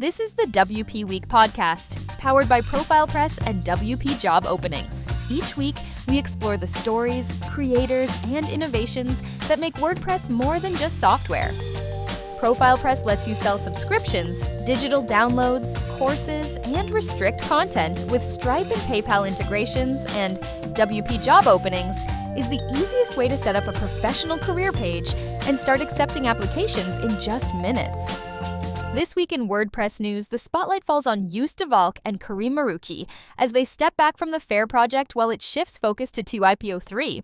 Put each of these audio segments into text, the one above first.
This is the WP Week podcast, powered by Profile Press and WP Job Openings. Each week, we explore the stories, creators, and innovations that make WordPress more than just software. Profile Press lets you sell subscriptions, digital downloads, courses, and restrict content with Stripe and PayPal integrations, and WP Job Openings is the easiest way to set up a professional career page and start accepting applications in just minutes. This week in WordPress news, the spotlight falls on Yusta Valk and Karim Maruki as they step back from the FAIR project while it shifts focus to 2IPO3.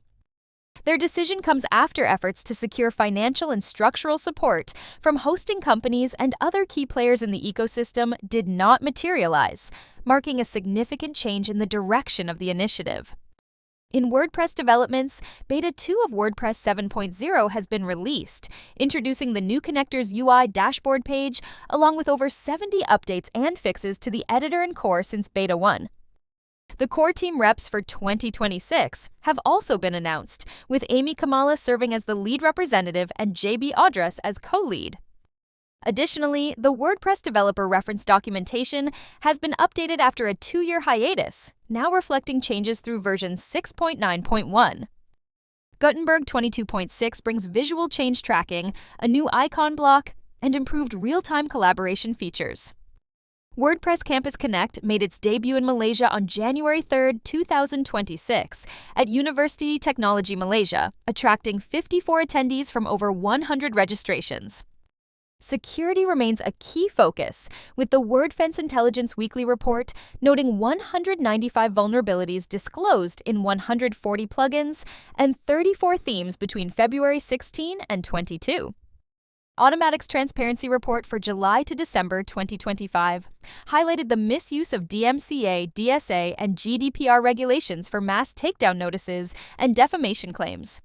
Their decision comes after efforts to secure financial and structural support from hosting companies and other key players in the ecosystem did not materialize, marking a significant change in the direction of the initiative. In WordPress developments, Beta 2 of WordPress 7.0 has been released, introducing the new Connectors UI dashboard page, along with over 70 updates and fixes to the editor and core since Beta 1. The core team reps for 2026 have also been announced, with Amy Kamala serving as the lead representative and JB Audras as co-lead. Additionally, the WordPress developer reference documentation has been updated after a 2-year hiatus, now reflecting changes through version 6.9.1. Gutenberg 22.6 brings visual change tracking, a new icon block, and improved real-time collaboration features. WordPress Campus Connect made its debut in Malaysia on January 3, 2026, at University Technology Malaysia, attracting 54 attendees from over 100 registrations. Security remains a key focus, with the WordFence Intelligence Weekly Report noting 195 vulnerabilities disclosed in 140 plugins and 34 themes between February 16 and 22. Automatic's Transparency Report for July to December 2025 highlighted the misuse of DMCA, DSA, and GDPR regulations for mass takedown notices and defamation claims.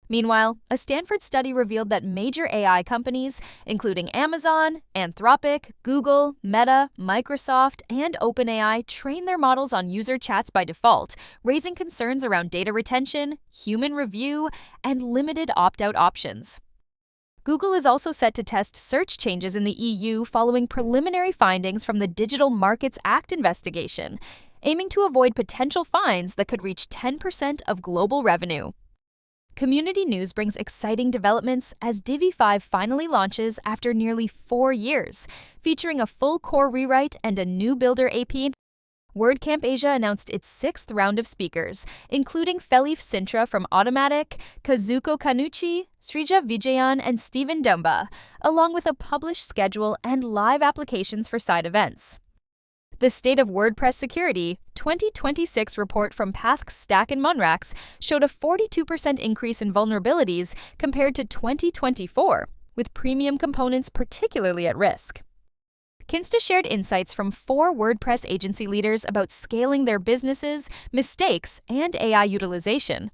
Meanwhile, a Stanford study revealed that major AI companies, including Amazon, Anthropic, Google, Meta, Microsoft, and OpenAI, train their models on user chats by default, raising concerns around data retention, human review, and limited opt-out options. Google is also set to test search changes in the EU following preliminary findings from the Digital Markets Act investigation, aiming to avoid potential fines that could reach 10% of global revenue. Community news brings exciting developments as DIVI 5 finally launches after nearly 4 years, featuring a full core rewrite and a new Builder AP. WordCamp Asia announced its 6th round of speakers, including Felif Sintra from Automatic, Kazuko Kanuchi, Srija Vijayan, and Steven Dumba, along with a published schedule and live applications for side events. The State of WordPress Security 2026 report from Pathx Stack and Monrax showed a 42% increase in vulnerabilities compared to 2024, with premium components particularly at risk. Kinsta shared insights from 4 WordPress agency leaders about scaling their businesses, mistakes, and AI utilization.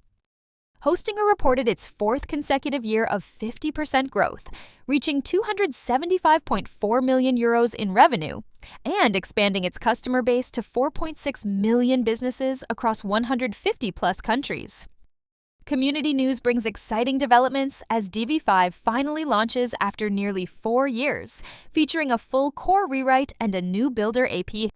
Hostinger reported its 4th consecutive year of 50% growth, reaching €275.4 million in revenue, and expanding its customer base to 4.6 million businesses across 150-plus countries. Community news brings exciting developments as DIVI 5 finally launches after nearly 4 years, featuring a full core rewrite and a new Builder AP.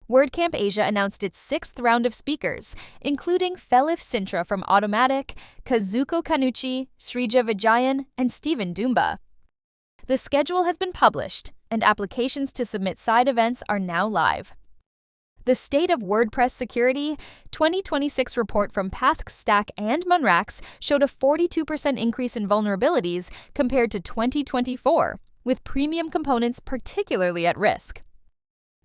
WordCamp Asia announced its 6th round of speakers, including Felif Sintra from Automatic, Kazuko Kanuchi, Srija Vijayan, and Steven Dumba. The schedule has been published, and applications to submit side events are now live. The State of WordPress Security 2026 report from Pathx Stack and Monrax showed a 42% increase in vulnerabilities compared to 2024, with premium components particularly at risk.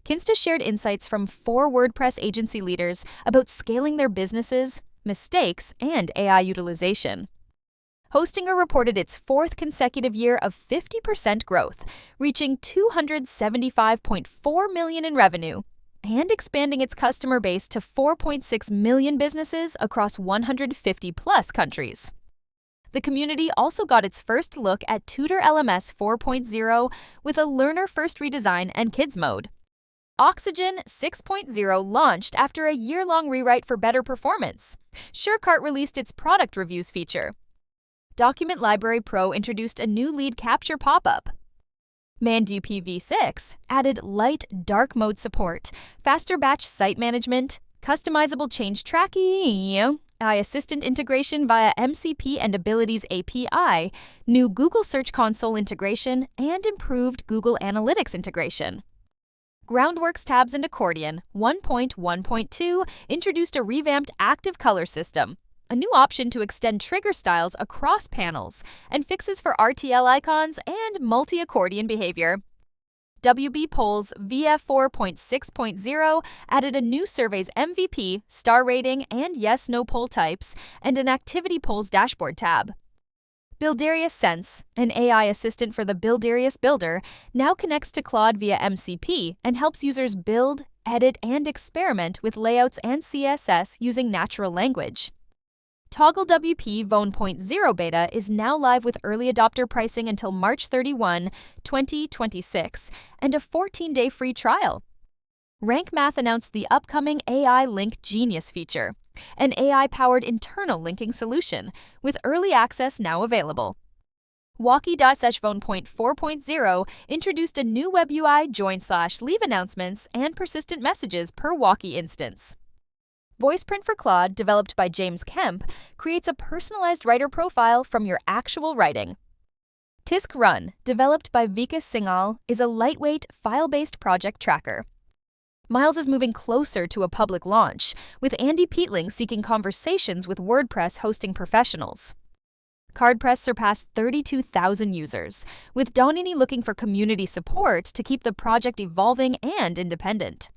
Kinsta shared insights from 4 WordPress agency leaders about scaling their businesses, mistakes, and AI utilization. Hostinger reported its 4th consecutive year of 50% growth, reaching $275.4 million in revenue, and expanding its customer base to 4.6 million businesses across 150-plus countries. The community also got its first look at Tutor LMS 4.0 with a learner-first redesign and kids mode. Oxygen 6.0 launched after a year-long rewrite for better performance. SureCart released its product reviews feature. Document Library Pro introduced a new lead capture pop-up. WP V6 added light dark mode support, faster batch site management, customizable change tracking, AI assistant integration via MCP and Abilities API, new Google Search Console integration, and improved Google Analytics integration. Groundworks tabs and accordion 1.1.2 introduced a revamped active color system, a new option to extend trigger styles across panels, and fixes for RTL icons and multi-accordion behavior. WB Polls VF 4.6.0 added a new survey's MVP, star rating, and yes/no poll types, and an activity polls dashboard tab. Builderius Sense, an AI assistant for the Builderius Builder, now connects to Claude via MCP and helps users build, edit, and experiment with layouts and CSS using natural language. Toggle WP 1.0 beta is now live with early adopter pricing until March 31, 2026, and a 14-day free trial. Rank Math announced the upcoming AI Link Genius feature, an AI-powered internal linking solution, with early access now available. Walkie.Sesh 1.4.0 introduced a new web UI join/leave announcements and persistent messages per Walkie instance. VoicePrint for Claude, developed by James Kemp, creates a personalized writer profile from your actual writing. Tisk Run, developed by Vikas Singhal, is a lightweight, file-based project tracker. Miles is moving closer to a public launch, with Andy Peatling seeking conversations with WordPress hosting professionals. CardPress surpassed 32,000 users, with Donini looking for community support to keep the project evolving and independent.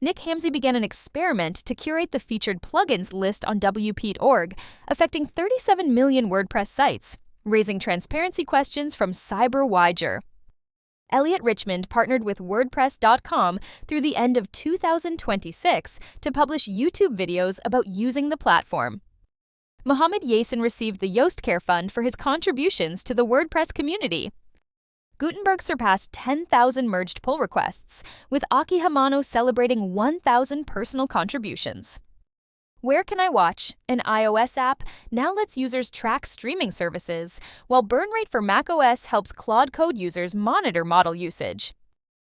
Nick Hamsey began an experiment to curate the featured plugins list on WP.org, affecting 37 million WordPress sites, raising transparency questions from Cyber Wiger. Elliot Richmond partnered with WordPress.com through the end of 2026 to publish YouTube videos about using the platform. Mohammed Yasin received the Yoast Care Fund for his contributions to the WordPress community. Gutenberg surpassed 10,000 merged pull requests, with Aki Hamano celebrating 1,000 personal contributions. Where Can I Watch, an iOS app, now lets users track streaming services, while Burn Rate for macOS helps Claude Code users monitor model usage.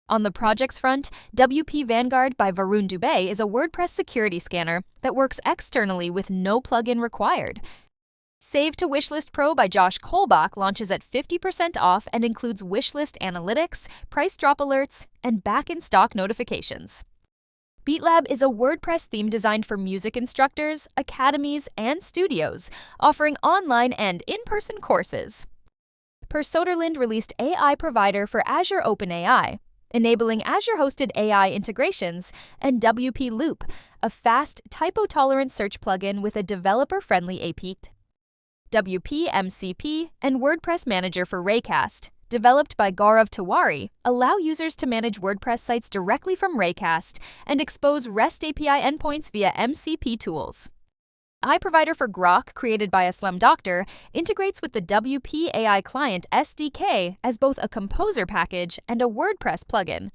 On the projects front, WP-Vanguard by Varun Dubey is a WordPress security scanner that works externally with no plugin required. Save to Wishlist Pro by Josh Kolbach launches at 50% off and includes wishlist analytics, price drop alerts, and back-in-stock notifications. BeatLab is a WordPress theme designed for music instructors, academies, and studios, offering online and in-person courses. Per Soderlund released AI Provider for Azure OpenAI, enabling Azure-hosted AI integrations, and WP Loop, a fast, typo-tolerant search plugin with a developer-friendly API. WP MCP and WordPress Manager for Raycast, developed by Gaurav Tiwari, allow users to manage WordPress sites directly from Raycast and expose REST API endpoints via MCP tools. iProvider for Grok, created by Aslam Doctor, integrates with the WP AI Client SDK as both a composer package and a WordPress plugin.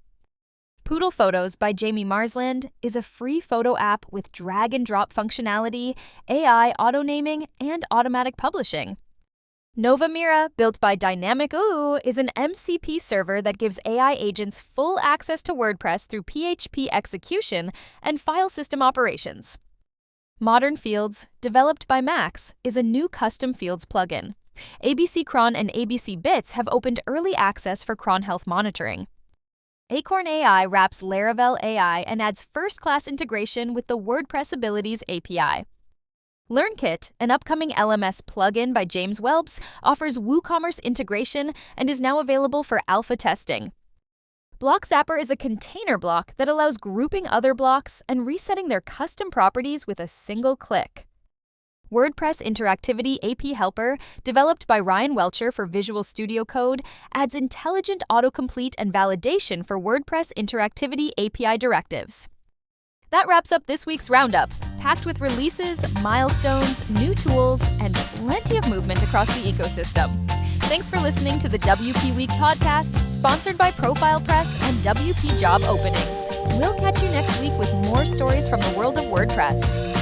Poodle Photos by Jamie Marsland is a free photo app with drag-and-drop functionality, AI auto-naming, and automatic publishing. Nova Mira, built by Dynamic OO, is an MCP server that gives AI agents full access to WordPress through PHP execution and file system operations. Modern Fields, developed by Max, is a new custom fields plugin. ABC Cron and ABC Bits have opened early access for Cron health monitoring. Acorn AI wraps Laravel AI and adds first-class integration with the WordPress Abilities API. LearnKit, an upcoming LMS plugin by James Welbs, offers WooCommerce integration and is now available for alpha testing. Block Zapper is a container block that allows grouping other blocks and resetting their custom properties with a single click. WordPress Interactivity AP Helper, developed by Ryan Welcher for Visual Studio Code, adds intelligent autocomplete and validation for WordPress Interactivity API directives. That wraps up this week's roundup, packed with releases, milestones, new tools, and plenty of movement across the ecosystem. Thanks for listening to the WP Week podcast, sponsored by Profile Press and WP Job Openings. We'll catch you next week with more stories from the world of WordPress.